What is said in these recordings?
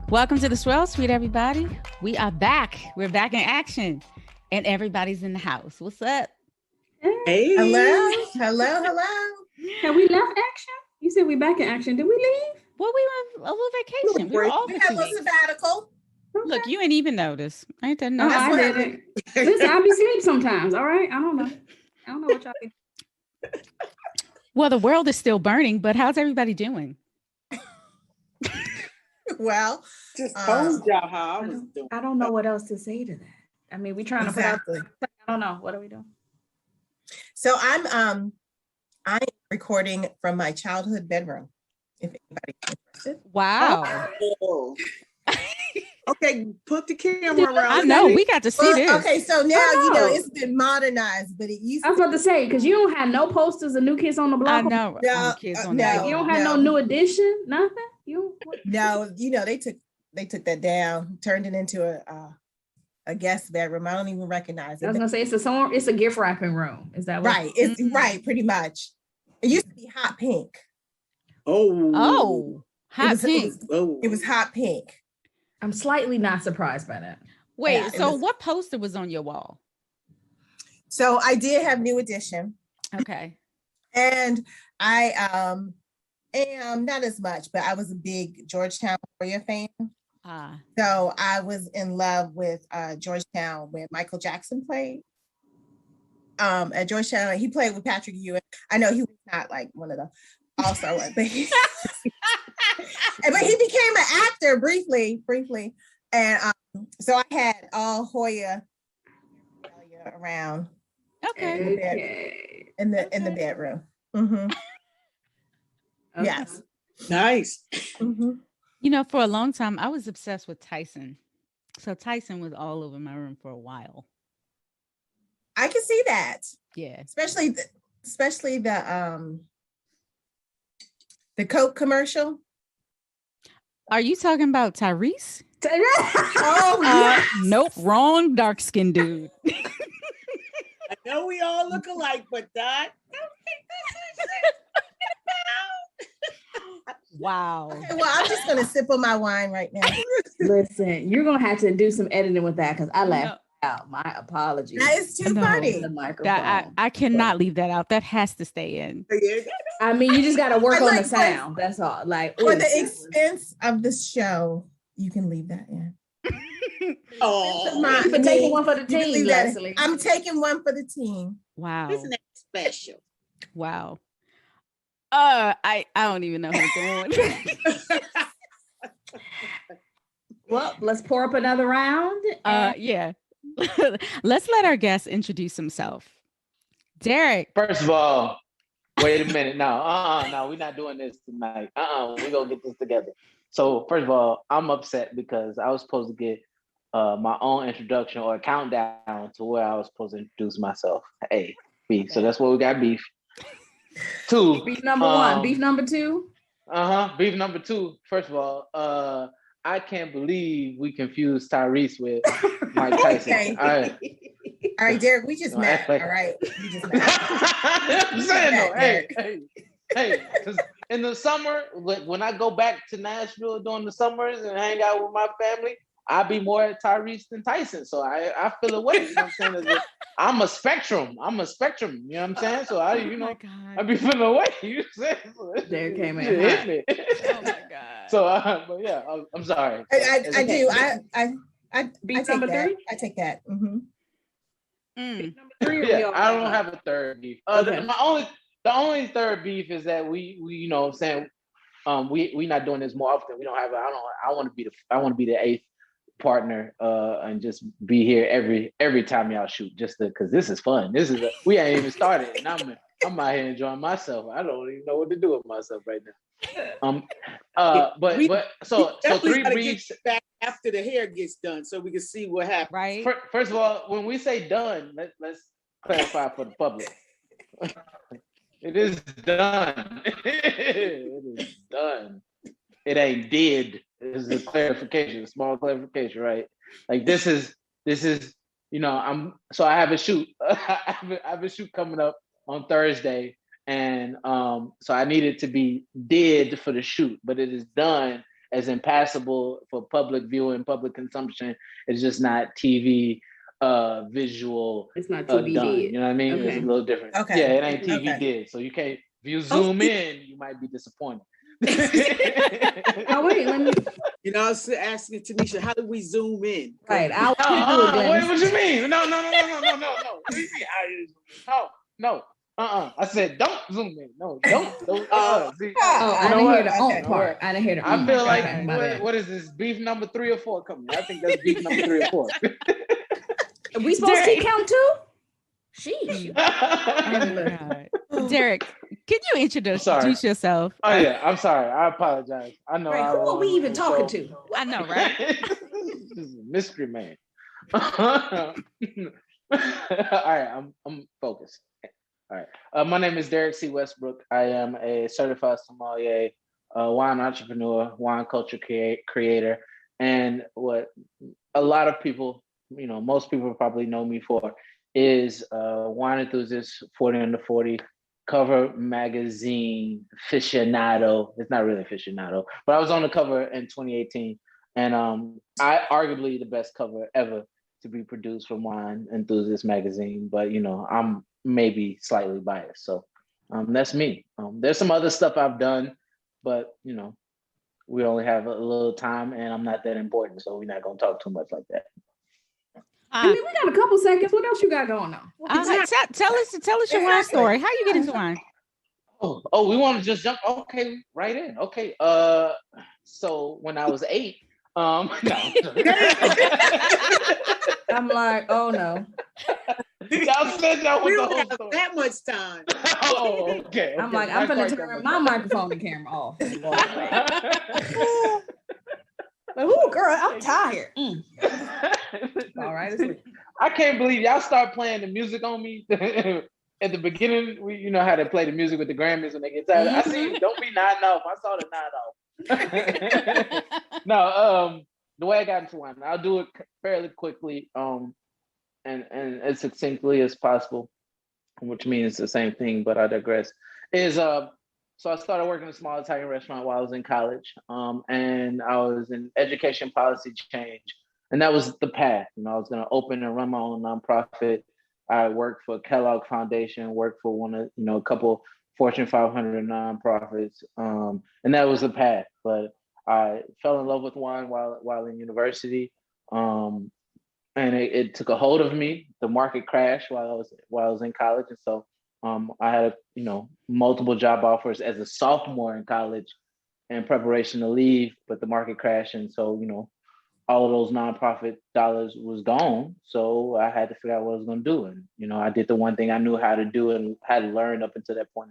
Welcome to the Swirl Suite, everybody. We are back. We're back in action, and everybody's in the house. What's up? Hey. Hello. Have we left action? You said we back in action. Did we leave? Well, we were on a little vacation. We were off We for had 2 a weeks. sabbatical. Okay. Look, you ain't even noticed. I ain't done Oh, nothing. I didn't. Listen, I be asleep sometimes. All right. I don't know what y'all do. Well, the world is still burning, but how's everybody doing? Well, Just told y'all how I was doing. I don't know what else to say to that. I mean, we trying to put out. exactly. I don't know. What are we doing? So I'm recording from my childhood bedroom. If anybody's interested. Wow. Oh. Okay, put the camera around. I know. We got to see this. Okay, so now Oh, no. it's been modernized, but it used I was about to say because you don't have no posters of New Kids on the Block. I know. No, Kids no. on the You don't have no new edition. Nothing. No, they took that down, turned it into a guest bedroom. I don't even recognize I was it. gonna say it's a gift wrapping room. Is that what? Right? It's right, pretty much. It used to be hot pink. Oh, hot pink. It was hot pink. I'm slightly not surprised by that. Wait, Yeah, so what poster was on your wall? So I did have New Edition, Okay. and I am not as much, but I was a big Georgetown Warrior fan. So I was in love with Georgetown when Michael Jackson played. At Georgetown, he played with Patrick Ewing. I know he was not like one of the all-star ones, but he became an actor briefly. And so I had all Hoya around. Okay. In the bedroom. Mm-hmm. Okay. Yes. Nice. Mm-hmm. You know, for a long time, I was obsessed with Tyson. So Tyson was all over my room for a while. I can see that. Yeah. Especially the Coke commercial. Are you talking about Tyrese? Oh, yes. Nope, wrong dark skinned dude. I know we all look alike, but that. Wow. Okay, well, I'm just gonna sip on my wine right now. Listen, you're gonna have to do some editing with that because I laughed out. My apologies. That is too funny. The microphone. I cannot leave that out. That has to stay in. I mean, you just got to work on like, the sound. That's all. Like For the expense of the show, you can leave that in. Oh, but taking one for the You can team, leave that in. Leslie. I'm taking one for the team. Wow. isn't that special? Wow. I don't even know how to go on. Well, let's pour up another round. Yeah. Let's let our guest introduce himself. Derrick. First of all, wait a minute. No, we're not doing this tonight. We're gonna get this together. So first of all, I'm upset because I was supposed to get my own introduction or a countdown to where I was supposed to introduce myself. Hey, beef. So that's where we got beef. 2. Beef number 1. Beef number 2. Beef number 2. First of all, I can't believe we confused Tyrese with Mike Tyson. Okay. All right, Derrick, we just met. All right. We just met. I'm saying though, hey, because in the summer, when I go back to Nashville during the summers and hang out with my family, I'll be more Tyrese than Tyson. So I feel away. You know what I'm saying? I'm a spectrum. You know what I'm saying? So I be feeling away. You know what I'm saying? So there came in. Oh my God. So, but yeah, I'm sorry. I do. I Beef take number that. 3? I take that. Mm-hmm. Beef number 3. Yeah, I don't have a third beef. Okay. The only third beef is that we you know what I'm saying, we not doing this more often. We don't have I want to be the 8th partner and just be here every time y'all shoot, just because this is fun. We ain't even started and I'm out here enjoying myself. I don't even know what to do with myself right now. But so 3 beefs back after the hair gets done so we can see what happens. Right. First of all, when we say done, let's clarify for the public. It is done. It is done. It ain't did. This is a clarification, a small clarification, right? Like this is, I have a shoot. I have a shoot coming up on Thursday. And so I need it to be did for the shoot, but it is done. as impassable for public viewing, public consumption. It's just not TV visual. It's not TV done. did. You know what I mean? Okay. It's a little different. Okay. Yeah, it ain't TV did. So you can't. If you zoom in, you might be disappointed. Oh wait, let me. You know, I was asking Tanisha, how do we zoom in? Right. Wait, what you mean? No. What do you mean? No. I said don't zoom in. No, don't. See, I didn't hear the on part. I didn't hear the. I feel like what is this? Beef number 3 or 4 coming? I think that's beef number 3 or 4. Are we supposed to count too? Sheesh. Derrick, can you introduce yourself? Oh yeah, I'm sorry. I apologize. I know. Right, who are we even talking to? I know, right? This is a mystery man. All right, I'm focused. All right. My name is Derrick C. Westbrook. I am a certified sommelier, wine entrepreneur, wine culture creator, and what a lot of people, most people probably know me for is wine enthusiast, 40 under 40, cover magazine aficionado. It's not really aficionado, but I was on the cover in 2018, and I arguably the best cover ever to be produced from Wine Enthusiast magazine. But I'm maybe slightly biased, so that's me. There's some other stuff I've done, but we only have a little time, and I'm not that important, so we're not gonna talk too much like that. I mean, we got a couple seconds. What else you got going on? Tell us your wine story. How you get into wine? Oh, we want to just jump right in. Okay. So when I was 8, no. I'm like, oh no. Y'all said y'all We was don't have that much time. Oh, okay. I'm like, I'm gonna turn my microphone and camera off. Like, oh, girl, I'm tired. All right. I can't believe y'all start playing the music on me at the beginning. You know how to play the music with the Grammys when they get tired. I see you. Don't be nodding off. I saw the nod off. No, the way I got into wine, I'll do it fairly quickly, and as succinctly as possible, which means the same thing, but I digress. So I started working in a small Italian restaurant while I was in college, and I was in education policy change, and that was the path. I was going to open and run my own nonprofit. I worked for Kellogg Foundation, worked for one of a couple Fortune 500 nonprofits, and that was the path. But I fell in love with wine while in university, and it took a hold of me. The market crashed while I was in college, and so. I had, multiple job offers as a sophomore in college in preparation to leave, but the market crashed. And so, all of those nonprofit dollars was gone. So I had to figure out what I was going to do. And, I did the one thing I knew how to do and had learned up until that point,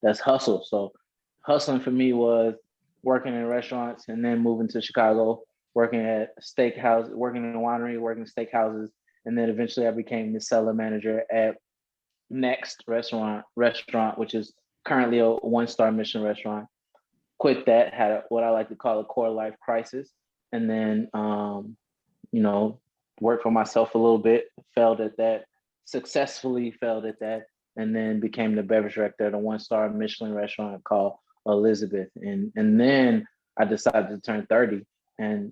that's hustle. So hustling for me was working in restaurants and then moving to Chicago, working at steakhouse, working in a winery, working in steakhouses. And then eventually I became the cellar manager at Next restaurant, which is currently a 1-star Michelin restaurant. Quit that, had what I like to call a core life crisis, and then worked for myself a little bit, successfully failed at that, and then became the beverage director at a 1-star Michelin restaurant called Elizabeth. And then I decided to turn 30, and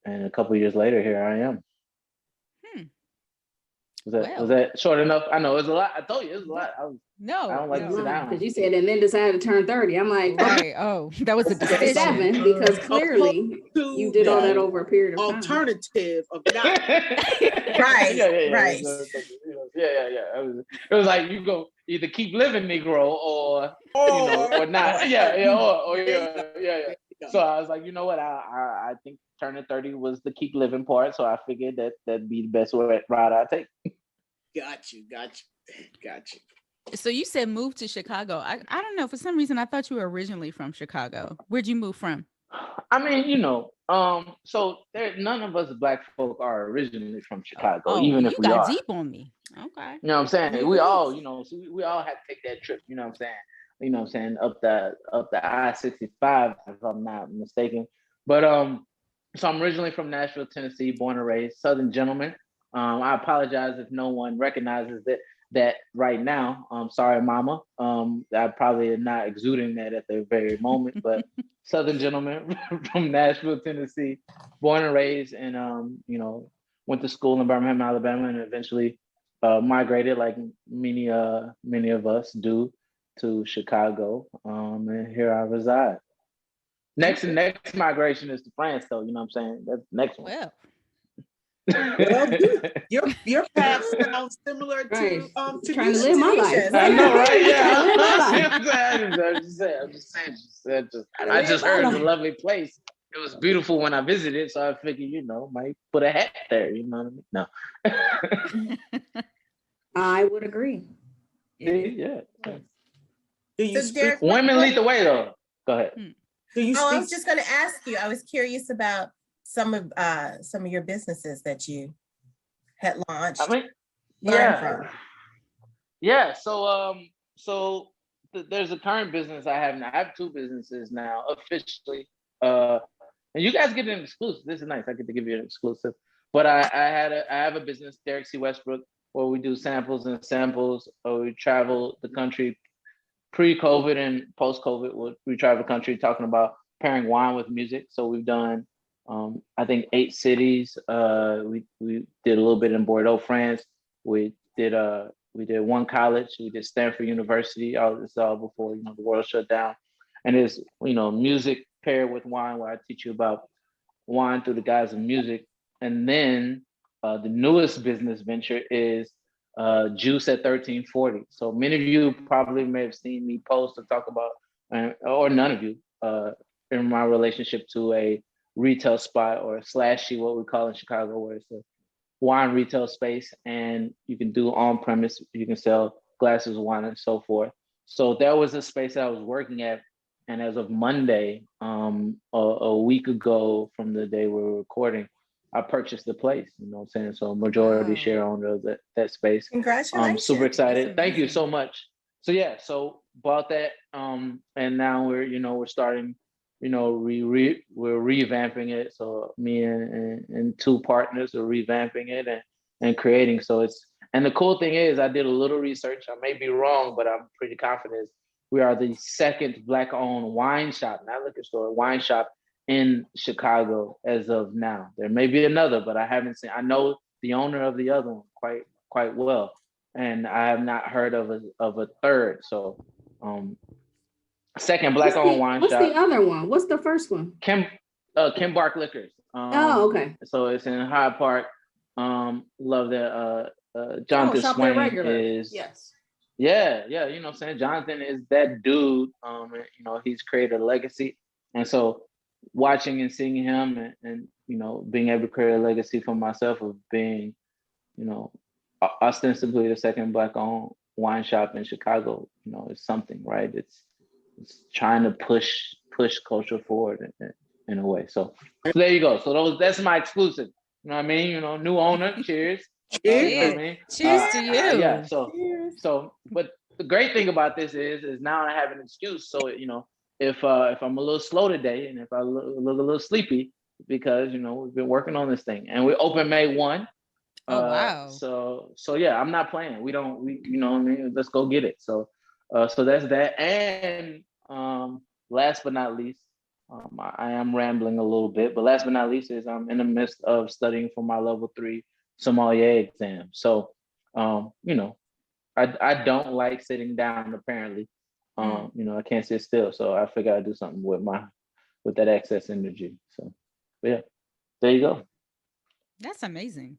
and a couple of years later, here I am. Was that short enough? I know it was a lot. I told you it was a lot. I don't like to sit down. Because you said, and then decided to turn 30. I'm like, right. Oh, that was a decision. 7, because clearly you did all that over a period of time. Alternative of not. Right. Right. It was like you go either keep living Negro or not. Yeah. So I was like, you know what? I think turning 30 was the keep living part. So I figured that'd be the best route I take. Got you. So you said move to Chicago. I don't know. For some reason, I thought you were originally from Chicago. Where'd you move from? I mean, so none of us Black folk are originally from Chicago, even if we are. You got deep on me. Okay. You know what I'm saying? We all, so we all had to take that trip. You know what I'm saying? Up the I-65, if I'm not mistaken. But so I'm originally from Nashville, Tennessee, born and raised, Southern gentleman. I apologize if no one recognizes that that right now. Sorry, mama. I probably am not exuding that at the very moment, but Southern gentleman from Nashville, Tennessee, born and raised, and went to school in Birmingham, Alabama, and eventually migrated, like many of us do, to Chicago. And here I reside. Next migration is to France, though. You know what I'm saying? That's the next one. Well, your path sounds similar to trying to live my life. I know, right? Yeah. I'm just saying. I just heard it's a lovely place. It was beautiful when I visited, so I figured, might put a hat there. You know what I mean? No. I would agree. Yeah. Do you Derrick, women lead the way, though? Go ahead. I was just going to ask you. I was curious about some of your businesses that you had launched. Yeah. So there's a current business I have now. I have two businesses now officially. And you guys get an exclusive. This is nice. I get to give you an exclusive. But I have a business, Derrick C Westbrook, where we do samples and samples. We travel the country pre-COVID and post-COVID. We travel the country talking about pairing wine with music. So we've done, I think, 8 cities. We did a little bit in Bordeaux, France. We did one college. We did Stanford University. All before the world shut down. And it's music paired with wine, where I teach you about wine through the guise of music. And then the newest business venture is Juice at 1340. So many of you probably may have seen me post or talk about, or none of you, in my relationship to a retail spot, or slashy, what we call in Chicago, where it's a wine retail space, and you can do on premise. You can sell glasses of wine and so forth. So that was a space that I was working at. And as of Monday, a week ago from the day we were recording, I purchased the place, you know what I'm saying? So majority share owner of that space. Congratulations. I'm super excited. Thank you so much. So yeah, so bought that. And now we're starting, we're revamping it. So me and 2 partners are revamping it and creating. And the cool thing is, I did a little research. I may be wrong, but I'm pretty confident we are the second Black-owned wine shop, not liquor store, wine shop in Chicago as of now. There may be another, but I haven't seen. I know the owner of the other one quite well, and I have not heard of a third. So, second Black-owned wine shop. What's the other one? What's the first one? Kim Bark Liquors. Okay. So it's in Hyde Park. Love that. Jonathan Swain is. Yes. Yeah, you know what I'm saying? Jonathan is that dude. He's created a legacy. And so watching and seeing him and being able to create a legacy for myself of being, ostensibly the second Black-owned wine shop in Chicago, is something, right? It's trying to push culture forward in a way. So there you go. So that's my exclusive. You know what I mean? New owner, cheers. Cheers. Cheers to you. Yeah. So, but the great thing about this is now I have an excuse. So, if I'm a little slow today and if I look a little sleepy, because we've been working on this thing, and we open May 1. Oh wow. So yeah, I'm not playing. We you know what I mean? Let's go get it. So that's that. And last but not least, I am rambling a little bit, but last but not least is I'm in the midst of studying for my level 3 sommelier exam. So, I don't like sitting down, apparently. I can't sit still. So I figure I'd do something with that excess energy. So, but yeah, there you go. That's amazing.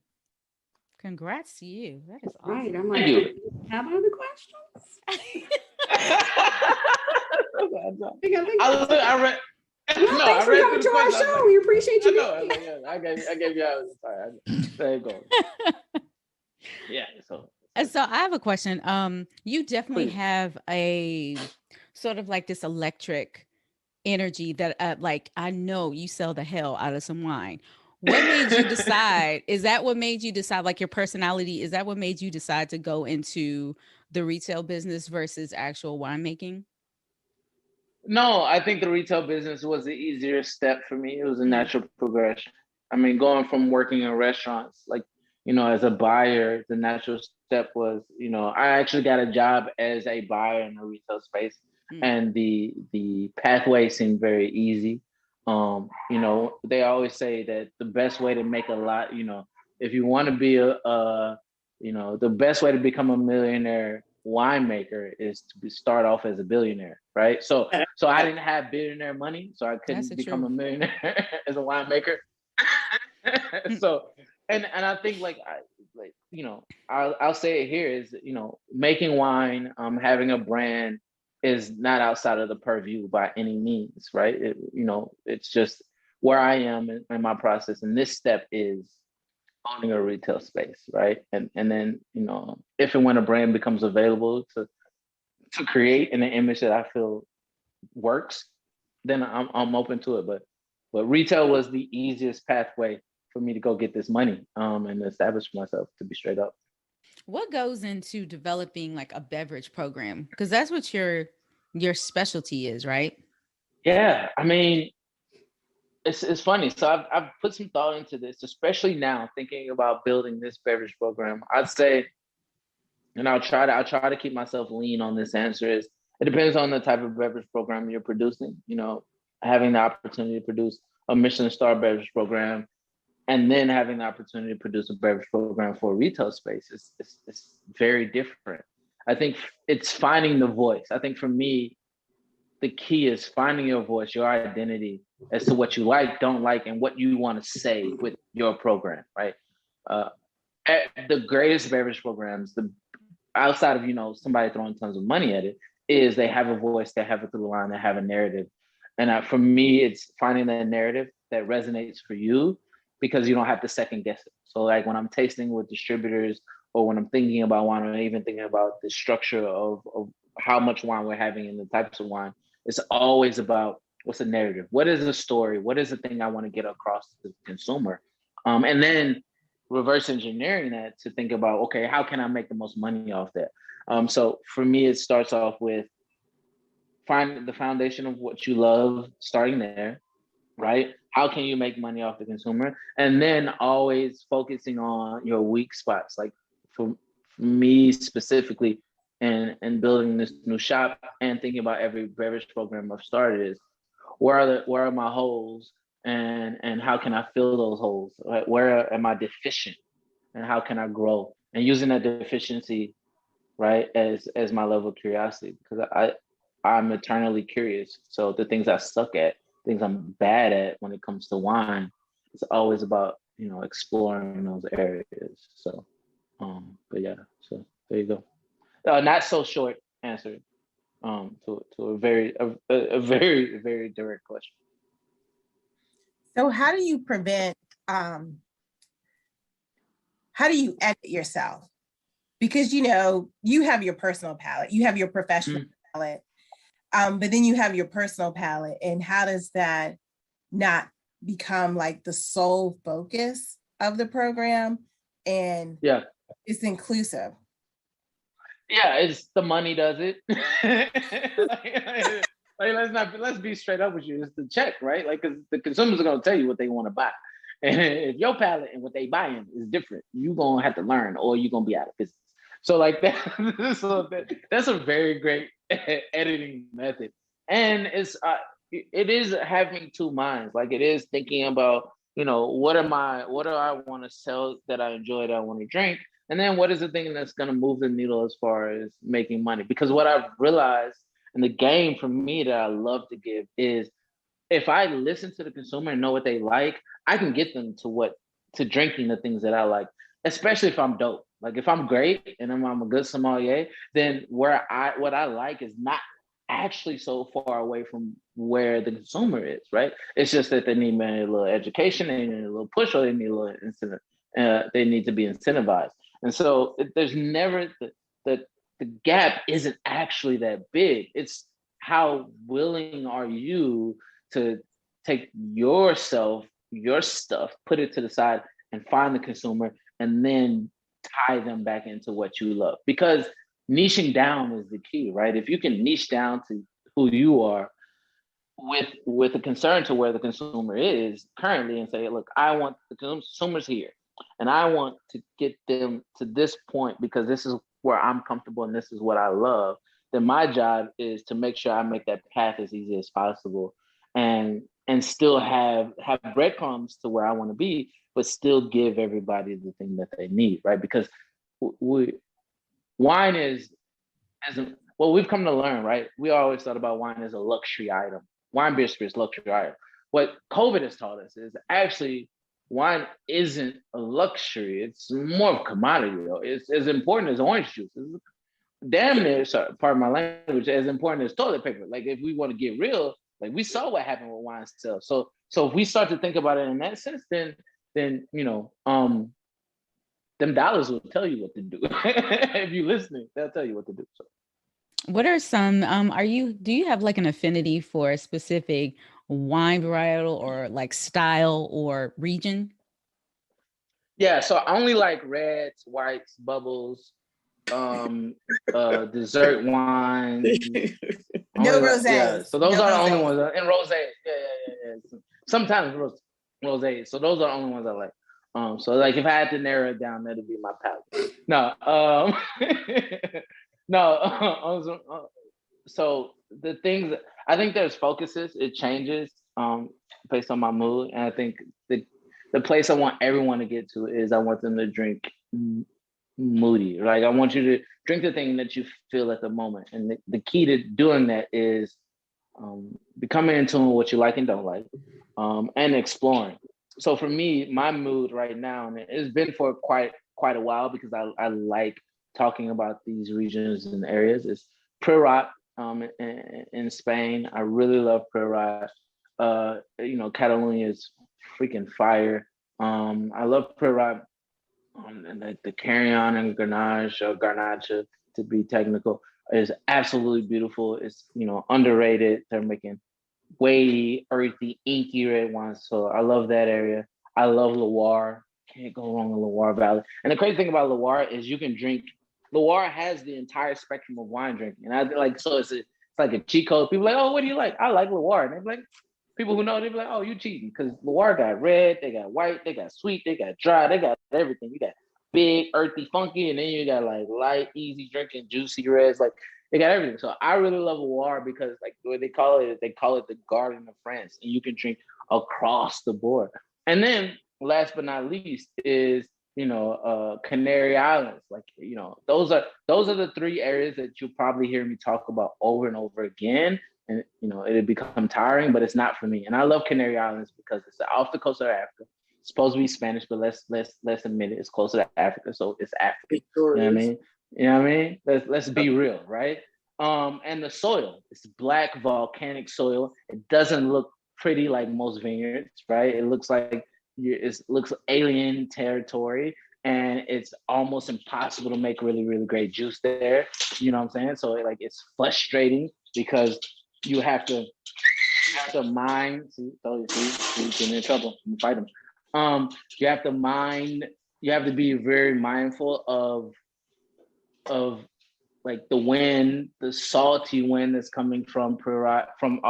Congrats to you. That is awesome. Right. I'm like, Thank you. have other questions? I read. Thanks for coming to our show. We appreciate you. I gave you out. Sorry. There you go. Yeah. So I have a question. You definitely have a sort of like this electric energy that like I know you sell the hell out of some wine. What made you decide? Is that what made you decide, like your personality? Is that what made you decide to go into the retail business versus actual winemaking? No, I think the retail business was the easier step for me. It was a natural progression. I mean, going from working in restaurants, like, as a buyer, the natural step was, I actually got a job as a buyer in a retail space, and the pathway seemed very easy. They always say that the best way to make a lot, if you want to be the best way to become a millionaire winemaker is to start off as a billionaire, right? So I didn't have billionaire money, so I couldn't become a millionaire as a winemaker. So, and I think I'll say it here is, making wine, having a brand is not outside of the purview by any means, right? It's just where I am in my process, and this step is owning a retail space, right? And then, if and when a brand becomes available to create in an image that I feel works, then I'm open to it. But retail was the easiest pathway for me to go get this money and establish myself, to be straight up. What goes into developing like a beverage program? Because that's what your specialty is, right? Yeah, I mean, it's funny. So I've put some thought into this, especially now thinking about building this beverage program. I'd say, and I'll try to keep myself lean on this answer, is it depends on the type of beverage program you're producing. Having the opportunity to produce a Michelin star beverage program and then having the opportunity to produce a beverage program for a retail space is very different. I think it's finding the voice. I think for me, the key is finding your voice, your identity as to what you like, don't like, and what you want to say with your program, right? The greatest beverage programs, outside of somebody throwing tons of money at it, is they have a voice, they have a through line, they have a narrative. And for me, it's finding that narrative that resonates for you, because you don't have to second guess it. So like when I'm tasting with distributors, or when I'm thinking about wine, or even thinking about the structure of how much wine we're having and the types of wine, it's always about what's the narrative? What is the story? What is the thing I want to get across to the consumer? And then reverse engineering that to think about, okay, how can I make the most money off that? So for me, it starts off with finding the foundation of what you love, starting there, right? How can you make money off the consumer? And then always focusing on your weak spots. Like for me specifically, and building this new shop and thinking about every beverage program I've started, is where are my holes, and how can I fill those holes? Right? Where am I deficient, and how can I grow? And using that deficiency, right, as my level of curiosity, because I'm eternally curious. So the things I suck at, things I'm bad at when it comes to wine, it's always about exploring those areas. So, but yeah, so there you go. Not so short answer to a very very direct question. So how do you prevent? How do you edit yourself? Because you have your personal palette, you have your professional palette, but then you have your personal palette, and how does that not become like the sole focus of the program? And it's inclusive. Yeah, it's the money does it. Let's be straight up with you. It's the check, right? Like, because the consumers are gonna tell you what they want to buy, and if your palate and what they buying is different, you're gonna have to learn, or you're gonna be out of business. So like that, that's a very great editing method, and it is having two minds. Like it is thinking about what do I want to sell that I enjoy, that I want to drink. And then what is the thing that's going to move the needle as far as making money? Because what I've realized in the game for me that I love to give is, if I listen to the consumer and know what they like, I can get them to drinking the things that I like, especially if I'm dope. Like if I'm great and I'm a good sommelier, then what I like is not actually so far away from where the consumer is, right? It's just that they need a little education, they need a little push, or they need a little incentive. They need to be incentivized. And so there's never the gap isn't actually that big. It's how willing are you to take yourself, your stuff, put it to the side and find the consumer, and then tie them back into what you love. Because niching down is the key, right? If you can niche down to who you are with a concern to where the consumer is currently, and say, look, I want the consumers here. and I want to get them to this point because this is where I'm comfortable and this is what I love, then my job is to make sure I make that path as easy as possible and still have breadcrumbs to where I want to be, but still give everybody the thing that they need, right? Because wine is, well, we've come to learn, right? We always thought about wine as a luxury item. Wine, beer, spirits, luxury item. What COVID has taught us is actually wine isn't a luxury. It's more of a commodity, though. It's as important as orange juice. It's damn near, sorry, pardon my language, as important as toilet paper. Like, if we want to get real, like, we saw what happened with wine sales. So if we start to think about it in that sense, then you know, them dollars will tell you what to do. If you're listening, they'll tell you what to do. So. What are some, do you have like an affinity for a specific wine varietal or like style or region? Yeah, so I only like reds, whites, bubbles, dessert wine. No rosé. Yeah, so those are the only ones. And rosé. Yeah. Sometimes rosé. So those are the only ones I like. So like if I had to narrow it down, that'd be my palate. No, so the things, I think there's focuses, it changes based on my mood. And I think the place I want everyone to get to is I want them to drink moody. Like, I want you to drink the thing that you feel at the moment. And the key to doing that is becoming in tune with what you like and don't like, and exploring. So for me, my mood right now, and it's been for quite a while because I like talking about these regions and areas, is Priorat in Spain. I really love Priorat. You know, Catalonia is freaking fire. I love Priorat, and the Carrion and Grenache, or Garnacha to be technical, is absolutely beautiful. It's, you know, underrated. They're making weighty, earthy, inky red wines. So I love that area. I love Loire. Can't go wrong with Loire Valley. And the crazy thing about Loire is you can drink. Loire has the entire spectrum of wine drinking, and I like, so it's like a cheat code. People are like, oh, what do you like? I like Loire. And they're like, people who know, they're like, oh, you cheating, because Loire got red, they got white, they got sweet, they got dry, they got everything. You got big, earthy, funky, and then you got like light, easy drinking, juicy reds. Like, they got everything. So I really love Loire because, like, what they call it the Garden of France, and you can drink across the board. And then last but not least is, you know, Canary Islands. Like, you know, those are the three areas that you'll probably hear me talk about over and over again. And, you know, it'll become tiring, but it's not for me. And I love Canary Islands because it's off the coast of Africa. It's supposed to be Spanish, but let's admit it, it's closer to Africa, so it's African. Sure, you know what I mean? You know what I mean? Let's be real, right? And the soil, it's black volcanic soil. It doesn't look pretty like most vineyards, right? It looks like it looks alien territory, and it's almost impossible to make really, really great juice there. You know what I'm saying? So like, it's frustrating because you have to mine. See, getting in trouble. I'm fight them. You have to mine. You have to be very mindful of like the wind, the salty wind that's coming from from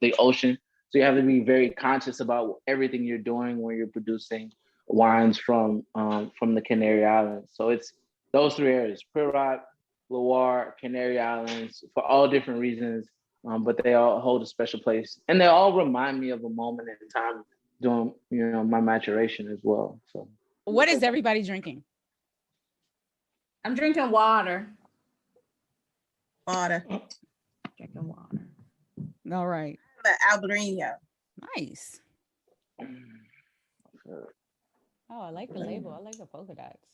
the ocean. So you have to be very conscious about everything you're doing when you're producing wines from the Canary Islands. So it's those three areas: Priorat, Loire, Canary Islands, for all different reasons. But they all hold a special place, and they all remind me of a moment in time during, you know, my maturation as well. So, what is everybody drinking? I'm drinking water. Drinking water. All right. Albarino. Nice. Oh, I like the label. I like the polka dots.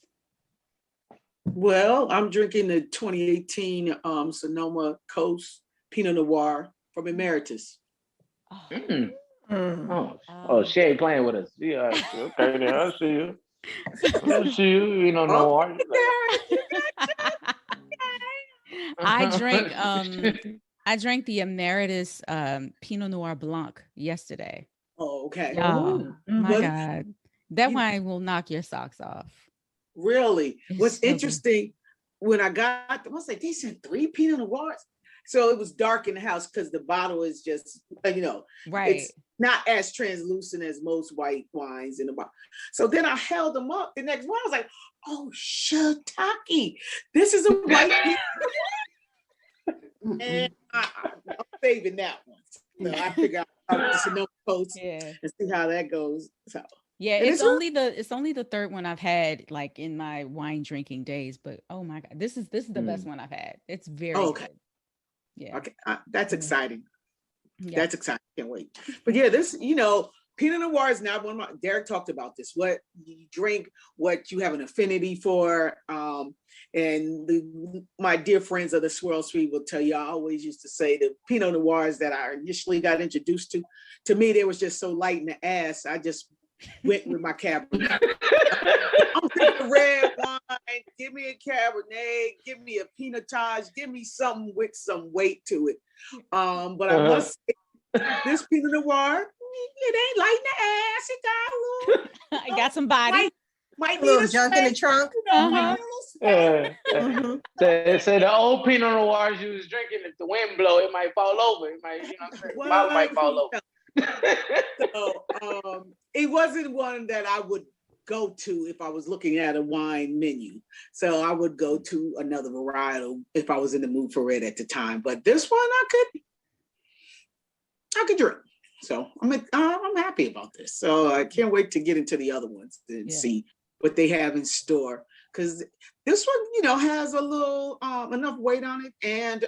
Well, I'm drinking the 2018 Sonoma Coast Pinot Noir from Emeritus. Oh, she ain't playing with us. Yeah, okay, there, I see you. I see you. You know, Noir. I drank the Emeritus Pinot Noir Blanc yesterday. Oh, okay. Oh, my God. That wine will knock your socks off. Really? It's What's so interesting, when I got them, I was like, they said 3 Pinot Noirs. So it was dark in the house because the bottle is just, right. It's not as translucent as most white wines in the bottle. So then I held them up the next morning. I was like, oh, shiitake. This is a white and I'm saving that one. So I figure out the Sonoma Coast and see how that goes. So yeah, it's only the third one I've had like in my wine drinking days, but oh my God, this is the best one I've had. It's very good. Yeah. Okay. That's exciting. Yeah. That's exciting. Can't wait. But yeah, this, Pinot Noir is not one of my, Derrick talked about this, what you drink, what you have an affinity for. And my dear friends of the Swirl Suite will tell you, I always used to say the Pinot Noirs that I initially got introduced to me, they was just so light in the ass. I just went with my Cabernet. I'm drinking red wine, give me a Cabernet, give me a Pinotage, give me something with some weight to it. But I must say, this Pinot Noir, it ain't light in the ass. It got a little. I got some body. Might need a junk in the trunk. Say the old Pinot Noirs you was drinking, if the wind blow, it might fall over. It might, bottle might fall over. So it wasn't one that I would go to if I was looking at a wine menu. So I would go to another varietal if I was in the mood for it at the time. But this one I could drink. So I'm happy about this. So I can't wait to get into the other ones and see what they have in store. Because this one, has a little enough weight on it and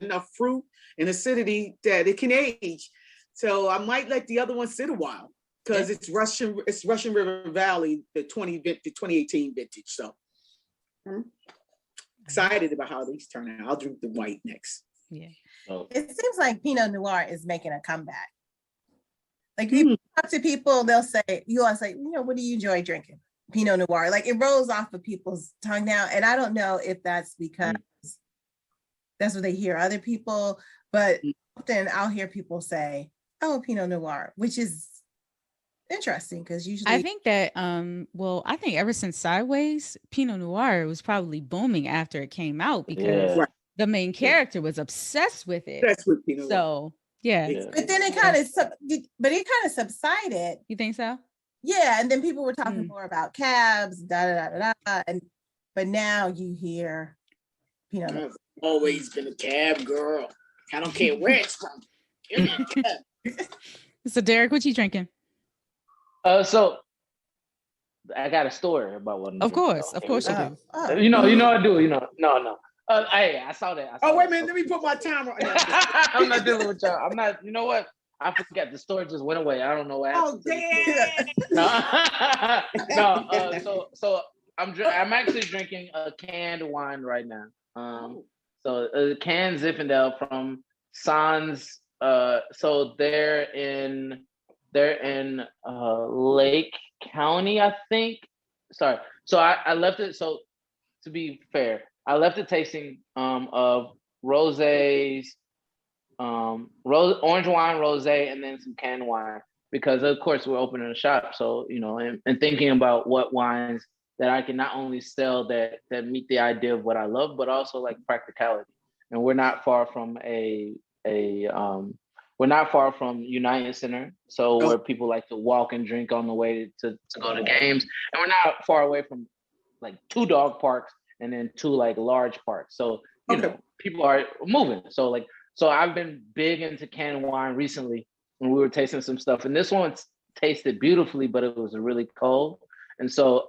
enough fruit and acidity that it can age. So I might let the other one sit a while because it's Russian River Valley, the 2018 vintage. So I'm excited about how these turn out. I'll drink the white next. Yeah. It seems like Pinot Noir is making a comeback. Like you talk to people, they'll say, what do you enjoy drinking? Pinot Noir. Like it rolls off of people's tongue now. And I don't know if that's because that's what they hear other people, but often I'll hear people say, oh, Pinot Noir, which is interesting because usually I think that I think ever since Sideways, Pinot Noir was probably booming after it came out because the main character was obsessed with it. That's what Pinot Noir. So but then it kind of subsided. You think so? Yeah, and then people were talking more about cabs, but now you hear Pinot Noir. I've always been a cab girl. I don't care where it's from. So Derrick, what you drinking? So I got a story about one. Of course you do. I do. No. Hey, I saw that. Wait a minute. Let me put my timer on. I'm not dealing with y'all. I'm not. You know what? I forgot. The story just went away. I don't know what happened. Oh, damn. So I'm actually drinking a canned wine right now. So a canned Zinfandel from Sans. So they're in Lake County, I think. Sorry. So I left it. So to be fair, I left it tasting of rosés, orange wine, rosé, and then some canned wine because of course we're opening a shop. So and thinking about what wines that I can not only sell that meet the idea of what I love, but also like practicality. And we're not far from we're not far from United Center, so where people like to walk and drink on the way to go to games, and we're not far away from like 2 dog parks and then 2 like large parks. So people are moving. So I've been big into canned wine recently, and we were tasting some stuff, and this one tasted beautifully, but it was really cold, and so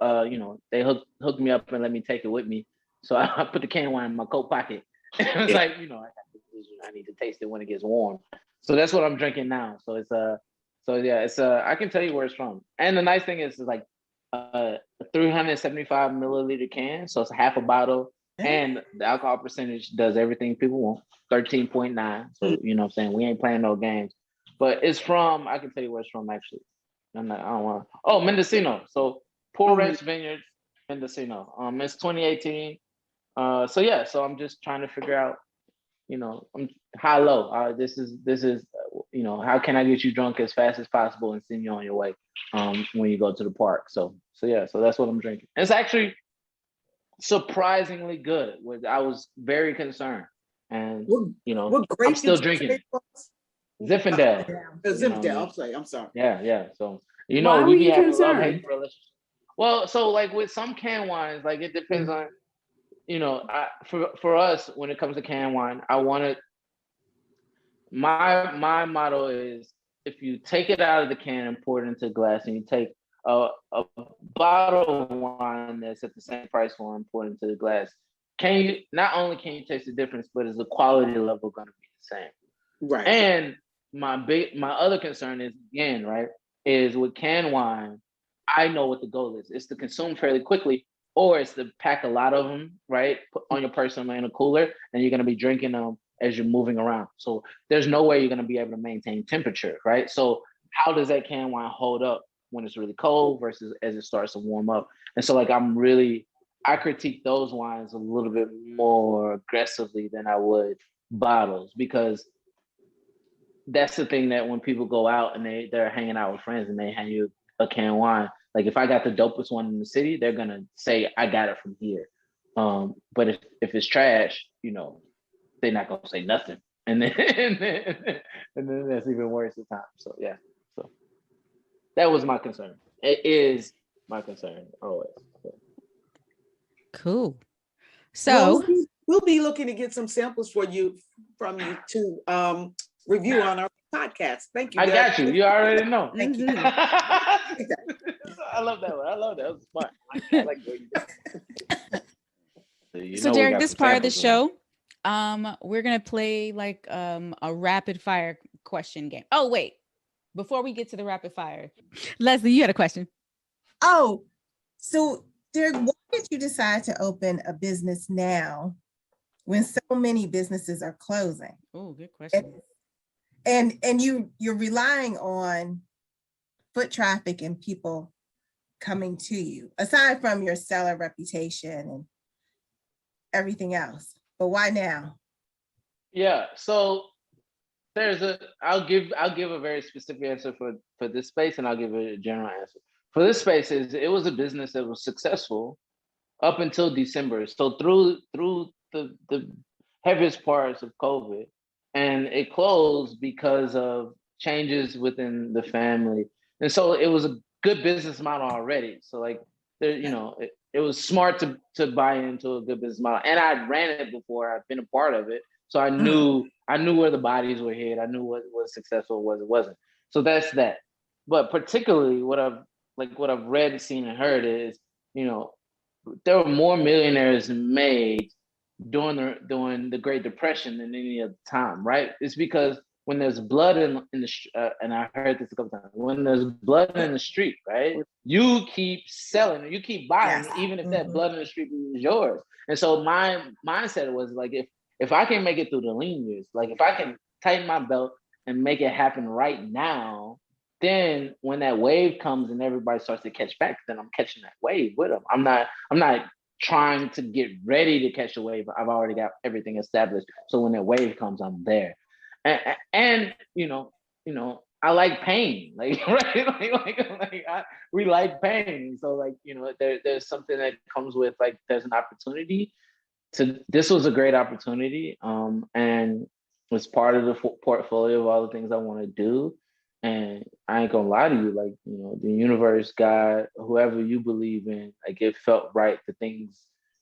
they hooked me up and let me take it with me. So I put the canned wine in my coat pocket. It was like I need to taste it when it gets warm. So that's what I'm drinking now. So it's I can tell you where it's from. And the nice thing is it's like a 375 milliliter can, so it's half a bottle, and the alcohol percentage does everything people want, 13.9. So you know what I'm saying, we ain't playing no games. But it's from, I can tell you where it's from actually. Mendocino. So Poor Ranch Vineyards, Mendocino. It's 2018. So I'm just trying to figure out, I'm high low. This is how can I get you drunk as fast as possible and send you on your way when you go to the park. So that's what I'm drinking. It's actually surprisingly good. I was very concerned and what I'm still drinking Zinfandel. Zinfandel. I'm sorry. Yeah. So Why we were be you having concerned? love-hate relationship. Well, so like with some canned wines, like it depends on, for us when it comes to canned wine, I want to. My motto is, if you take it out of the can and pour it into a glass, and you take a bottle of wine that's at the same price for and pour it into the glass, not only can you taste the difference, but is the quality level going to be the same? Right. And my other concern is, again, right, is with canned wine, I know what the goal is. It's to consume fairly quickly, or it's to pack a lot of them, right, put on your person in a cooler, and you're going to be drinking them as you're moving around. So there's no way you're going to be able to maintain temperature, right? So how does that canned wine hold up when it's really cold versus as it starts to warm up? And so like I critique those wines a little bit more aggressively than I would bottles, because that's the thing, that when people go out and they're hanging out with friends and they hand you a canned wine, like if I got the dopest one in the city, they're gonna say I got it from here. But if it's trash, they're not gonna say nothing, and then that's even worse at times. So yeah, so that was my concern. It is my concern always. Cool. So we'll be looking to get some samples from you to review on our podcast. Thank you. I got you. You already know. Thank you. I love that one. I love that. It was fun. I like what you did. So Derrick, this part of the show, we're gonna play like a rapid fire question game. Oh wait, before we get to the rapid fire, Leslie, you had a question. Oh, so Derrick, why did you decide to open a business now when so many businesses are closing? Oh, good question. And you're relying on foot traffic and people coming to you, aside from your seller reputation and everything else. But why now? Yeah, so I'll give a very specific answer for this space, and I'll give a general answer. For this space, it was a business that was successful up until December. So through the heaviest parts of COVID, and it closed because of changes within the family. And so it was a good business model already. So like there, it was smart to buy into a good business model. And I ran it before. I've been a part of it. So I knew where the bodies were hid. I knew what was successful, what it wasn't. So that's that. But particularly what I've read, seen, and heard is, there were more millionaires made during the Great Depression than any other time, right? It's because when there's blood in the and I heard this a couple times, when there's blood in the street, right? You keep selling, you keep buying, even if that blood in the street is yours. And so my mindset was like, if I can make it through the lean years, like if I can tighten my belt and make it happen right now, then when that wave comes and everybody starts to catch back, then I'm catching that wave with them. I'm not trying to get ready to catch the wave. I've already got everything established. So when that wave comes, I'm there. And I like pain, like, right? We like pain. So like, there's something that comes with, like, there's an opportunity this was a great opportunity. And was part of the portfolio of all the things I want to do. And I ain't gonna lie to you, like, the universe, God, whoever you believe in, like, it felt right. The things,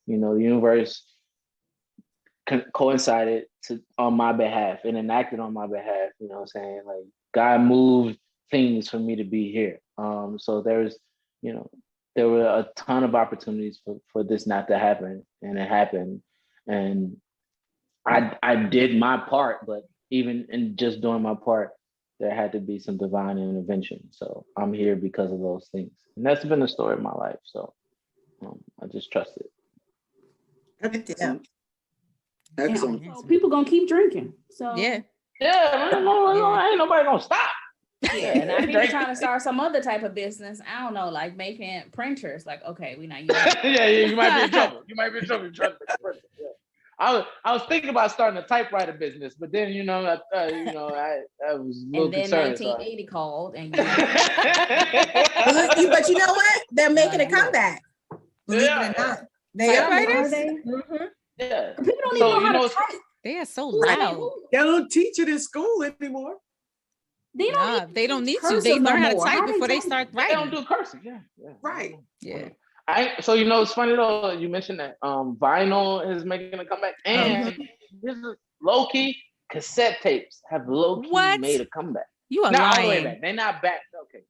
the universe coincided on my behalf and enacted on my behalf. You know what I'm saying? Like, God moved things for me to be here. So there were a ton of opportunities for this not to happen, and it happened. And I did my part, but even in just doing my part, there had to be some divine intervention. So I'm here because of those things. And that's been the story of my life. So I just trust it. Excellent. So people gonna keep drinking. So yeah, ain't nobody gonna stop. Yeah, now people trying to start some other type of business. I don't know, like making printers. Like, okay, we not using yeah, you might be in trouble. You might be in trouble. You're trying to make a printer. Yeah. I was thinking about starting a typewriter business, but then I was a little and then concerned. 1980 called, and but you know what? They're making a comeback. Believe it or not, they are. Are they? Yeah. People don't even know how to type. They are so Right. loud. They don't teach it in school anymore. They don't. They don't need to. cursive They no learn how to more. type How they before they type? start They don't writing. do cursive. Yeah. Right. Yeah. So it's funny though. You mentioned that vinyl is making a comeback, and this is low key cassette tapes have low key What? made a comeback. You are Not all the way lying. back. They're not back. Okay.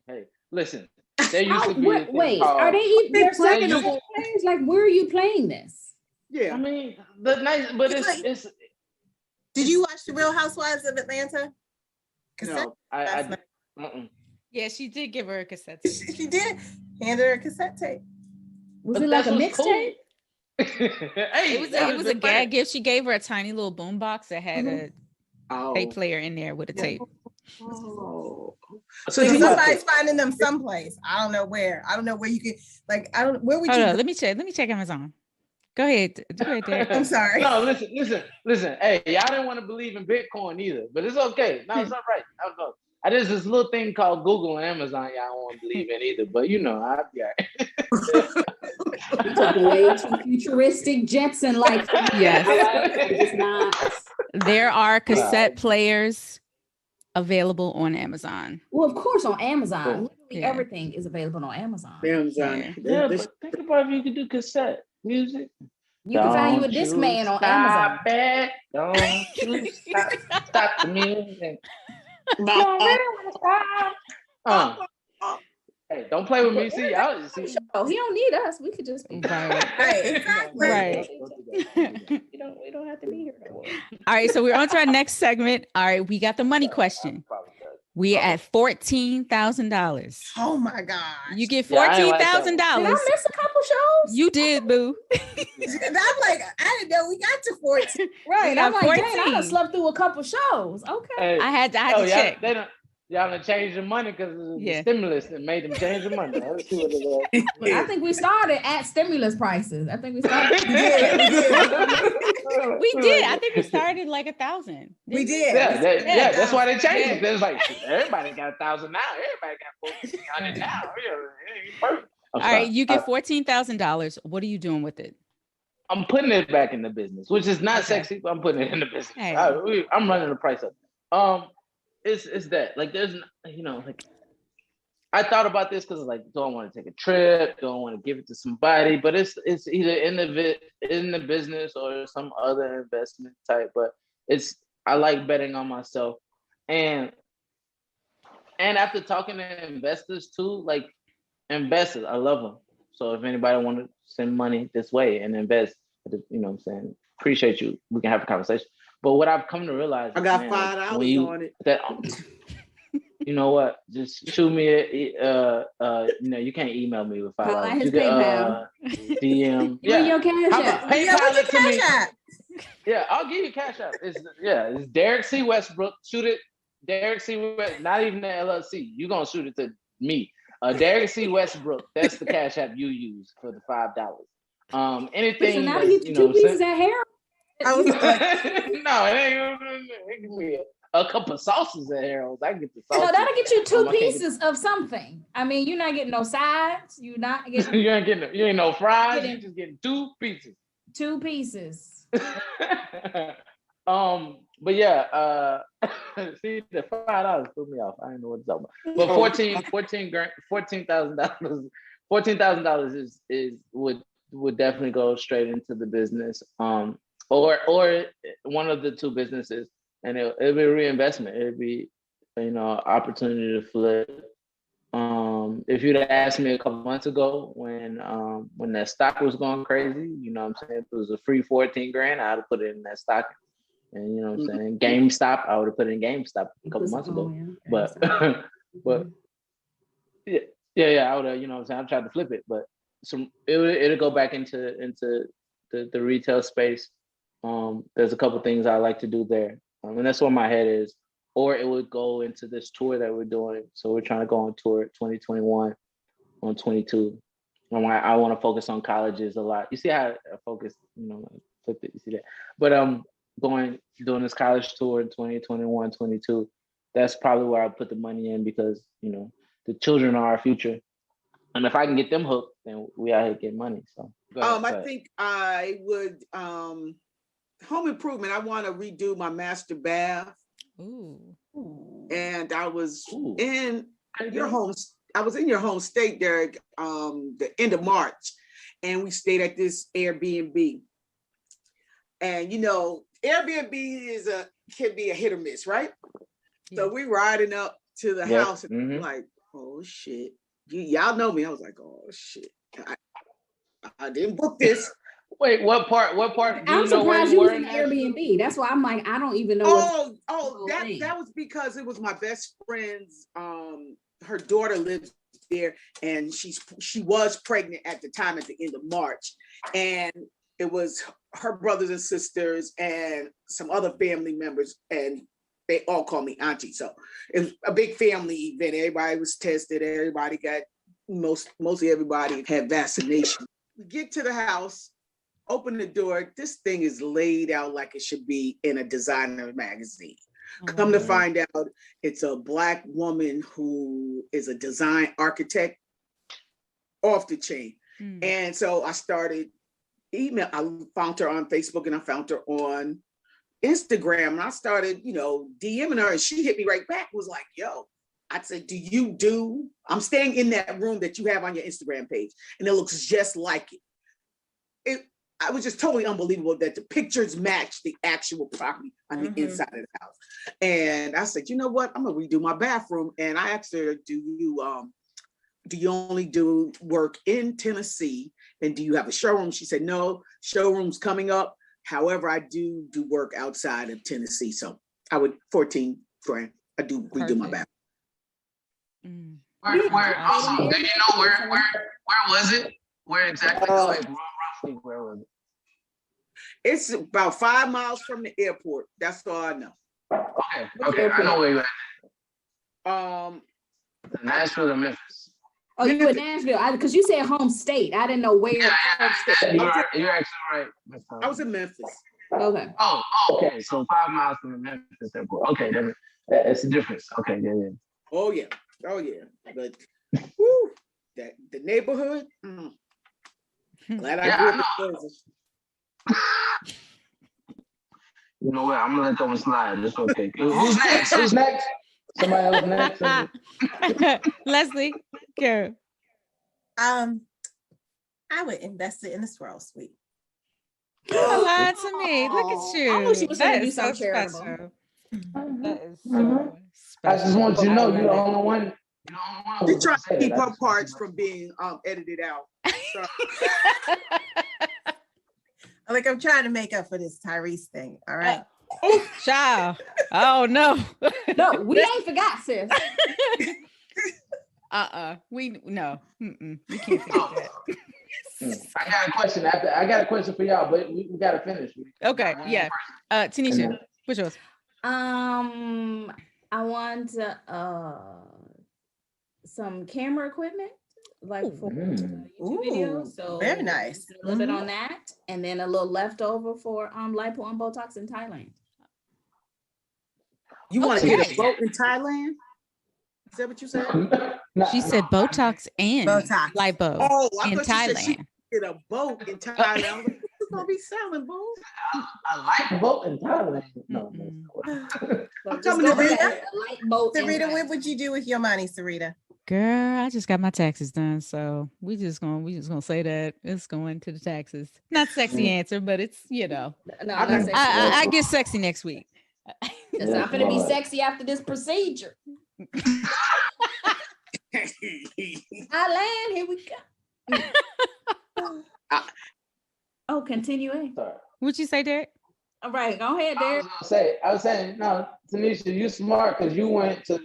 Hey. Listen. There used to be. Wait, are they? They're selling the players? Like, where are you playing this? Yeah. I mean, the nice, but it's. Did you watch The Real Housewives of Atlanta? No, I Yeah, she did give her a cassette tape. She did. Handed her a cassette tape. Was it like a mixtape? Cool. It was a gag gift. She gave her a tiny little boom box that had a tape player in there with a tape. Oh. So somebody's finding them someplace. I don't know where. I don't know where you could where would you go? Let me check Amazon. Go ahead, Derek. I'm sorry. No, listen. Hey, y'all didn't want to believe in Bitcoin either, but it's okay. No, it's all right. I don't know. There's this little thing called Google and Amazon y'all don't want to believe in either, but I'll be all right. You took way too futuristic Jetson like. Yes. It's not. There are cassette players available on Amazon. Well, of course, on Amazon. Cool. Literally everything is available on Amazon. Amazon. Yeah, but think about if you could do cassette music. You can find you a Discman on Amazon. Don't you stop the music. Hey, don't play with me. See, Oh, he don't need us. We could just be Right, exactly. Right. We don't have to be here no more. All right, so we're on to our next segment. All right, we got the money question. We at $14,000. Oh my God. You get $14,000. Did I miss a couple shows? You did, boo. I'm like, I didn't know we got to 14. Right. I'm like, 14. dang, I done slept through a couple shows. Okay. Hey, I had to check. Y'all done changed the money because of the stimulus that made them change the money. Let's see what it was. I think we started at stimulus prices. I think we started. We did. I think we started like 1,000. We did. Yeah, that's why they changed it. It's like everybody got 1,000 now. Everybody got 1,400 now. Perfect. All right, you get $14,000. What are you doing with it? I'm putting it back in the business, which is not sexy, but I'm putting it in the business. Hey. I'm running the price up. It's that like there's like I thought about this because like, do I want to take a trip? Do I want to give it to somebody? But it's either in the business or some other investment type. But I like betting on myself, and after talking to investors too, like investors, I love them. So if anybody want to send money this way and invest, what I'm saying, appreciate you. We can have a conversation. But what I've come to realize, I got $5 on it. You know what? Just shoot me you can't email me with $5. His PayPal. DM. Yeah. Your cash app. PayPal it to me. Yeah, I'll give you cash app. It's Derrick C Westbrook. Shoot it. Derrick C Westbrook, not even the LLC. You're gonna shoot it to me. Derrick C Westbrook. That's the cash app you use for the $5. Anything. So now you get 2 pieces of hair. I was like, No, it can be a couple of sauces at Harold's. I can get the sauce. So that'll get you 2 pieces of something. I mean, you're not getting no sides. You're not getting. You ain't no fries. You're just getting 2 pieces. 2 pieces. But yeah, see the $5 threw me off. I didn't know what it's about. But $14,000 would definitely go straight into the business. Or one of the 2 businesses, and it'll be a reinvestment. It'll be opportunity to flip. If you'd have asked me a couple months ago when that stock was going crazy, what I'm saying, if it was a free 14 grand, I'd have put it in that stock. And what I'm saying, GameStop, I would have put it in GameStop a couple months ago. But yeah, I would have, what I'm saying, I tried to flip it, but it'll go back into the retail space. There's a couple things I like to do there, and that's where my head is. Or it would go into this tour that we're doing. So we're trying to go on tour 2021 on 22. I want to focus on colleges a lot. You see how I focus, flip it, you see that. But doing this college tour in 2021, 22. That's probably where I put the money in because the children are our future, and if I can get them hooked, then we out here getting money. So I think I would home improvement. I want to redo my master bath. Ooh. And I was in your home. I was in your home state, Derrick, the end of March, and we stayed at this Airbnb. And Airbnb can be a hit or miss, right? Yeah. So we riding up to the house, and like, oh shit, y'all know me. I was like, oh shit, I didn't book this. Wait, what part? I'm surprised you was in the Airbnb. That's why I'm like, I don't even know. That was because it was my best friend's. Her daughter lives there, and she was pregnant at the time at the end of March, and it was her brothers and sisters and some other family members, and they all call me auntie. So it was a big family event. Everybody was tested. Everybody got mostly everybody had vaccination. We get to the house. Open the door. This thing is laid out like it should be in a designer magazine. Come to find out, it's a Black woman who is a design architect, off the chain. And so I started email. I found her on Facebook and I found her on Instagram. And I started, DMing her, and she hit me right back. Was like, yo, I said, I'm staying in that room that you have on your Instagram page, and it looks just like it. I was just totally unbelievable that the pictures match the actual property on the inside of the house. And I said, you know what? I'm gonna redo my bathroom. And I asked her, do you only do work in Tennessee? And do you have a showroom? She said, no, showroom's coming up. However, I do work outside of Tennessee. So I would $14 grand. I do redo my bathroom. Where was it? Where exactly? Roughly, where was it? It's about 5 miles from the airport. That's all I know. Okay, I know where you're at. Nashville or Memphis? Oh, you in Nashville? Because you said home state. I didn't know where. Yeah, you're actually right. I was in Memphis. Okay. Oh, okay. So 5 miles from the Memphis airport. Okay, that's a difference. Okay, yeah. Oh yeah. But woo, the neighborhood. Glad I grew up in Kansas. You know what? I'm gonna let that one slide. It's okay. Who's next? Somebody else next? Leslie, Kara. I would invest it in a swirl suite. You lied to me. Look at you. I knew she was going to do something charitable. charitable. That is so special. I just want you to know you're the only one. She trying to keep her parts from being edited out. Like, I'm trying to make up for this Tyrese thing. All right. Child. Oh no. No, we ain't forgot, sis. We can't forget that. I got a question. I got a question for y'all, but we gotta finish. Okay, yeah. Tanisha, what's yours? I want some camera equipment, like for YouTube videos. So very nice. A little bit on that, and then a little leftover for lipo and Botox in Thailand. You want to get a boat in Thailand? Is that what you said? She said Botox and lipo in Thailand. Get a boat in Thailand. Who's gonna be selling boats? A light boat in Thailand. No. I'm coming to Sarita. Sarita, what would you do with your money, Sarita? Girl, I just got my taxes done, so we just gonna say that it's going to the taxes. Not sexy answer, but it's No, I get sexy next week. Because I'm gonna be sexy after this procedure. Thailand, here we go. Continue. What'd you say, Derrick? All right, go ahead, Derrick. I was saying, no, Tanisha, you smart because you went to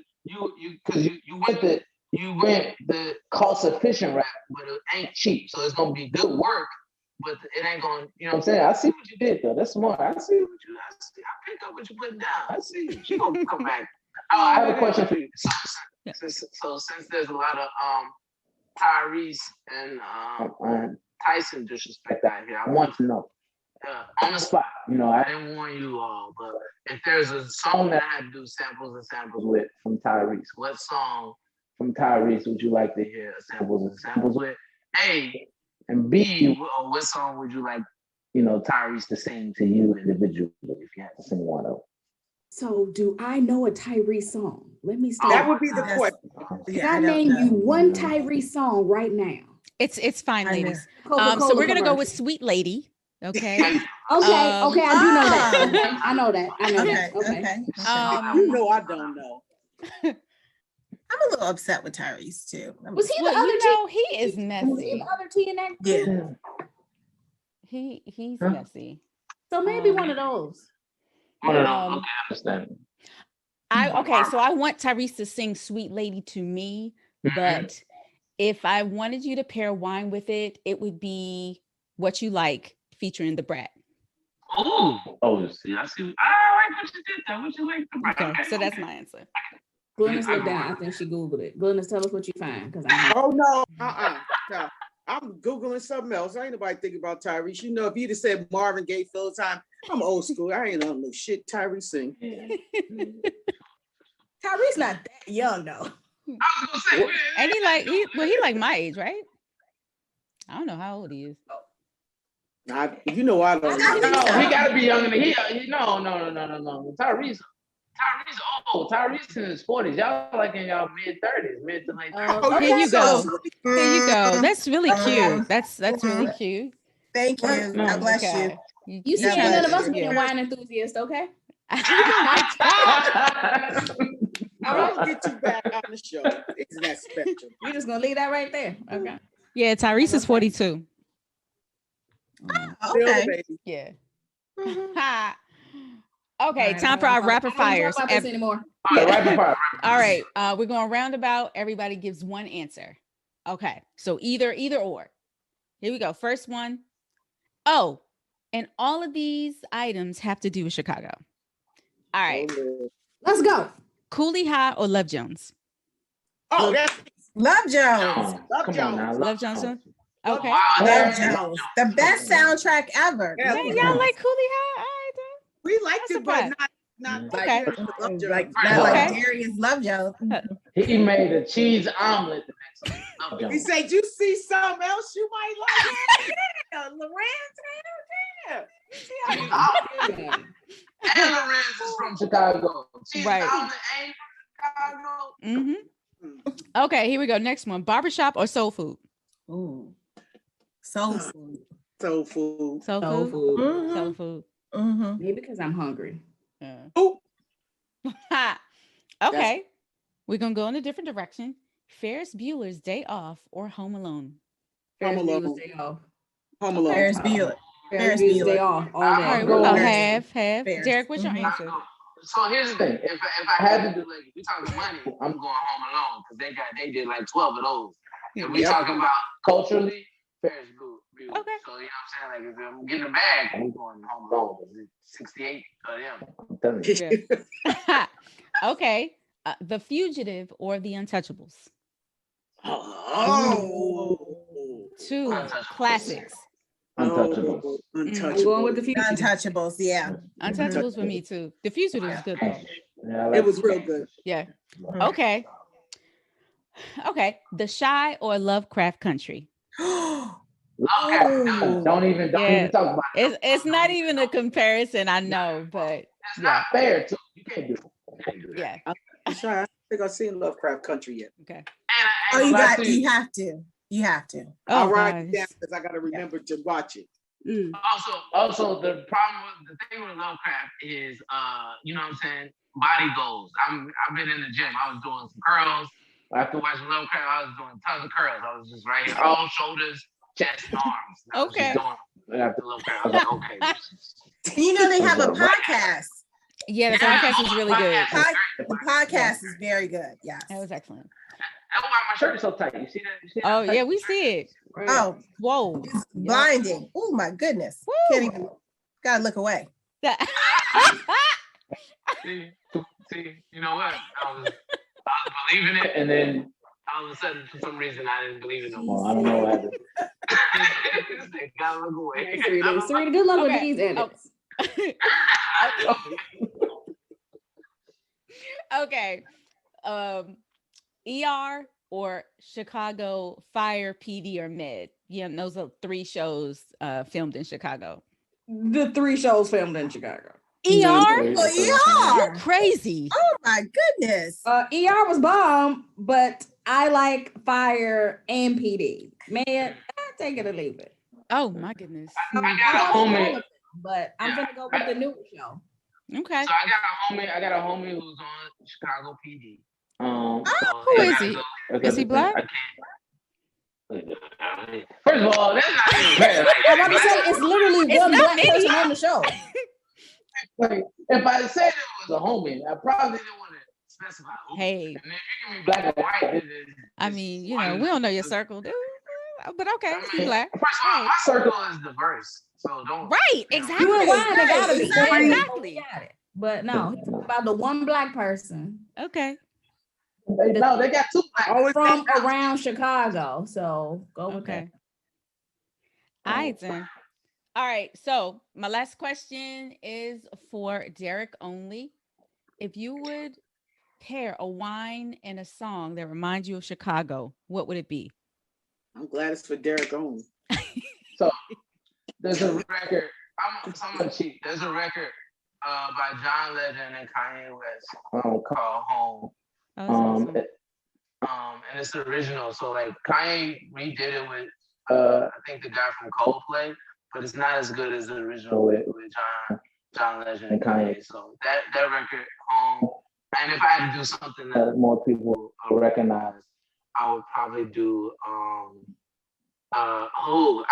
you went the cost efficient route, but it ain't cheap, so it's gonna be good work, but it ain't gonna, you know what I'm saying? I see what you did though. That's smart. I pick up what you put down. I see she gonna come back. I have a question for you. So since there's a lot of Tyrese and Tyson disrespect out here, I want to know on the spot. I didn't warn you all, but if there's a song that I had to do samples with from Tyrese, what song from Tyrese would you like to hear samples with? A, and B, what song would you like Tyrese to sing to you individually if you had to sing one of them? So, do I know a Tyrese song? Let me start. That would be the question. Can I name you one Tyrese song right now? It's fine, ladies. Coca-Cola So we're gonna go commercial. with Sweet Lady. Okay. Okay, I do know that. Okay, I know that. Okay. You know I don't know. I'm a little upset with Tyrese too. Was he the Well, other T? he is Was he messy. the other T in that group? Yeah. He's messy. So maybe one of those. Okay, I understand. So I want Tyrese to sing Sweet Lady to me, but if I wanted you to pair wine with it, it would be What You Like featuring the Brat. See, I see. I like what you did there. What you like the Brat? Okay, so that's my answer. Glennis looked down. I think she Googled it. Glennis, tell us what you find. Oh no, no. I'm Googling something else. I ain't nobody thinking about Tyrese. If you'd have said Marvin Gaye full time, I'm old school. I ain't on no shit Tyrese sing. Tyrese not that young though. I was gonna say, and he like my age, right? I don't know how old he is. I don't know. No, he gotta be younger than he. No. Tyrese old. Tyrese in his 40s. Y'all like in y'all mid-30s, mid to late 30s. Here you go. Here you go. That's really cute. That's really cute. Thank you. God bless you. You see, ain't none of us being wine enthusiasts, okay? I'll get you back on the show. It's that spectrum. We're just gonna leave that right there. Okay. Yeah, Tyrese is 42. Okay. Yeah. Okay, time for our rapid fires. Anymore. Rapid fire. All right, we're going roundabout. Everybody gives one answer. Okay, so either or. Here we go. First one. Oh, and all of these items have to do with Chicago. All right. Let's go. Cooley High or Love Jones? Oh, that's Love Jones. Love Jones. Love Jones. Okay. Love Jones. The best soundtrack ever. Yeah, y'all like Cooley High? All right, then. We liked it, but not okay. Like Darius Love Jones. He made a cheese omelet. He said, "You see something else you might like?" Yeah, Lorenz. And Lorenz is from Chicago. Cheese right. omelet ain't from Chicago. Okay, here we go. Next one: barbershop or soul food? Ooh, soul food. Soul food. Soul food. Mm-hmm. Soul food. Mm-hmm. Maybe because I'm hungry. Oh. Okay. We're going to go in a different direction. Ferris Bueller's Day Off or Home Alone? Home Alone. Day Off. Home Alone. Ferris Bueller. Ferris Bueller's Day Off. All right, we'll go half. Derrick, what's your answer? So here's the thing. If I had to do, like, if we talking money, I'm going Home Alone because they did like 12 of those. If we talking about culturally, Ferris Bueller. Okay. So you know what I'm saying? Like if I'm getting a bag, I'm going Home Alone. 68 of them. I'm telling you. Yeah. Okay. The Fugitive or The Untouchables? Two classics. Untouchables. I'm going with The Fugitive. Untouchables, yeah. Untouchables for me too. The Fugitive is good though. Yeah, it was real good. Yeah. Okay. Okay. The Shy or Lovecraft Country? Don't even talk about it. It's not even a comparison, I know, but it's not fair too. You can't do it. Yeah. I'm sorry. I think I've seen Lovecraft Country yet. Okay. You have to. You have to. I'll write it down because I got to remember to watch it. Also, the problem with the thing with Lovecraft is, you know what I'm saying, body goals. I've been in the gym. I was doing some curls. After watching Lovecraft, I was doing tons of curls. I was just right here, all shoulders, chest, arms. Okay. After Lovecraft, I was like, okay. You know they have a podcast. Yeah, the podcast is really good. The podcast is very good. Yes. That was excellent. That's why my shirt is so tight. You see that? Oh, yeah, we see it. Oh, whoa. It's blinding. Oh, my goodness. Can't even, gotta look away. see, you know what? I was believing it, and then all of a sudden, for some reason, I didn't believe it no more. I don't know what happened. Gotta look away. Serena, good luck with these edits. Okay. ER or Chicago Fire, PD, or Med? Yeah, those are 3 shows filmed in Chicago. the 3 shows filmed in Chicago. ER? ER. Crazy. Oh my goodness. ER was bomb, but I like Fire and PD. Man, take it or leave it. Oh my goodness. I got a homie, but I'm gonna go with the new show. Okay. So I got a homie who's on Chicago PD. Who is he? Is he black? First of all, that's not even fair. I'm about to say it's literally one black person on the show. Like, if I said it was a homie, I probably didn't want to specify who. Hey. And if you give me black and white, I mean, you know, we don't know your circle, dude. But okay, he's black. First of all, my circle is diverse, so don't. Right, exactly. You and Ryan, they gotta be exactly. Got it. But no, he's talking about the one black person. Okay. They got 2 black from around Chicago. So go with okay. All right, then. All right. So my last question is for Derrick only. If you would pair a wine and a song that reminds you of Chicago, what would it be? I'm glad it's for Derrick only. So there's a record. I'm gonna cheat. There's a record by John Legend and Kanye West called Home. Awesome. And it's the original. So like Kanye redid it with I think the guy from Coldplay, but it's not as good as the original with John Legend and Kanye. So that record, Home. And if I had to do something that more people recognize, I would probably do I'll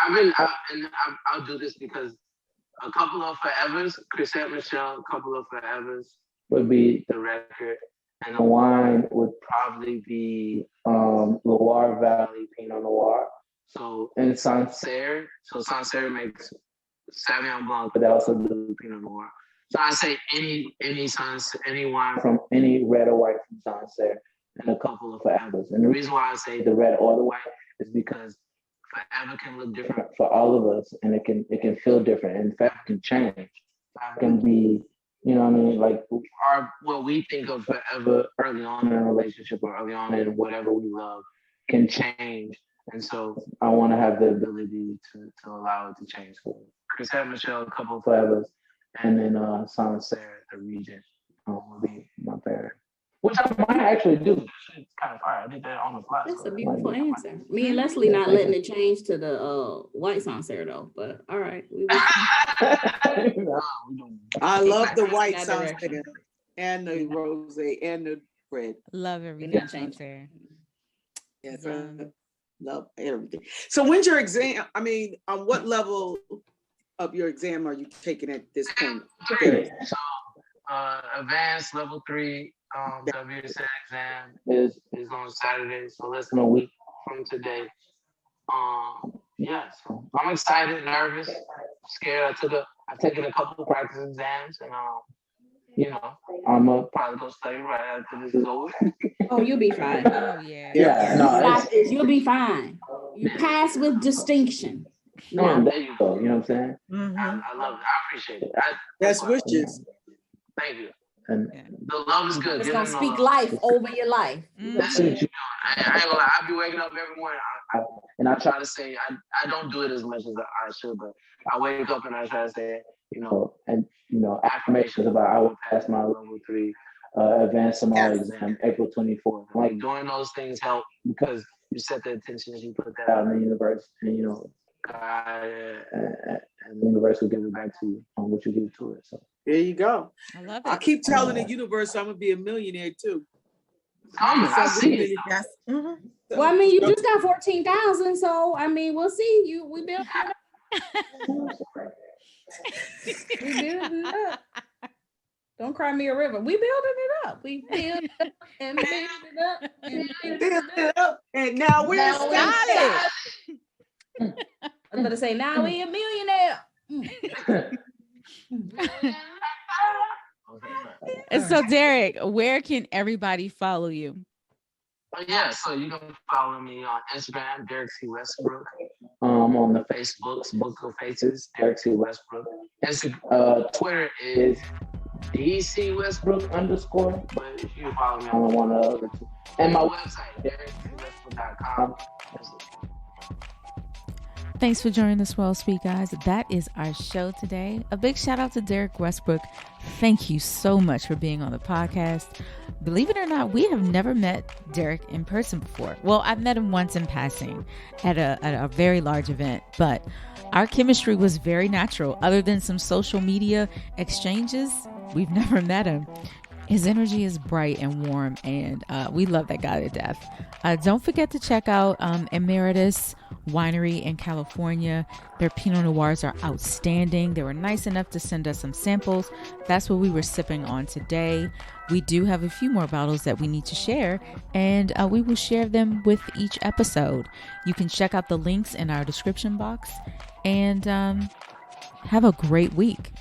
do this because a couple of forevers, Chrisette Michele, a couple of forevers would be the record. And the wine would probably be Loire Valley Pinot Noir. So in Sancerre, Sancerre makes Sauvignon Blanc, but they also do Pinot Noir. So I say any wine from any red or white from Sancerre and a couple of forevers. And the reason why I say the red or the white is because forever can look different for all of us, and it can feel different, and forever can change. Forever can be, you know what I mean? Like what we think of forever early on in a relationship or early on in whatever we love can change. And so I want to have the ability to allow it to change. So Chrisette Michele, a couple of forevers, and then Sancerre, the region, will be my favorite. Which I might actually do. It's kind of fire. I did that on the fly. That's a beautiful answer. Me and Leslie not letting it change to the white Sancerre though, but all right. I love the white Sancerre and the rose and the red. Love everything Sancerre. Yes, love everything. So when's your exam? I mean, on what level of your exam are you taking at this point? So advanced level 3 WSA exam is on Saturday, so less than a week from today. So I'm excited, nervous, scared. I've taken a couple of practice exams, and I'm gonna probably go study right after this is over. Oh, you'll be fine. Oh yeah. You'll be fine. You pass with distinction. No, there you go. You know what I'm saying? Mm-hmm. I love it. I appreciate it. That's wishes. Thank you. And the love is good. It's gonna speak life over your life. That's what you do. I ain't gonna lie. I be waking up every morning, and I try to say I don't do it as much as I should, but I wake up and I try to say, affirmations about I will pass my level 3 advanced Somali exam April 24th. Like doing those things help because you set the intentions, you put that out in the universe, and God and the universe will give it back to you on what you give to it. So there you go. I love it. I keep telling the universe I'm gonna be a millionaire too. I see it. Mm-hmm. Well, I mean, you just got 14,000, so I mean, we'll see. We built it up. We building it up. Don't cry me a river. We building it up. We build it up and build it up and build it up. And now we're solid. I'm gonna say now we a millionaire. And so Derrick, where can everybody follow you? So you can follow me on Instagram, Derrick C Westbrook. On the Facebooks, Book of Faces, Derrick C Westbrook. Twitter is DC Westbrook _, but you can follow me on one of the other two. And my website, DerrickCWestbrook.com. Thanks for joining the Swell Speak, guys. That is our show today. A big shout out to Derrick Westbrook. Thank you so much for being on the podcast. Believe it or not, we have never met Derrick in person before. Well, I've met him once in passing at a very large event, but our chemistry was very natural. Other than some social media exchanges, we've never met him. His energy is bright and warm, and we love that guy to death. Don't forget to check out Emeritus Winery in California. Their Pinot Noirs are outstanding. They were nice enough to send us some samples. That's what we were sipping on today. We do have a few more bottles that we need to share, and we will share them with each episode. You can check out the links in our description box, and have a great week.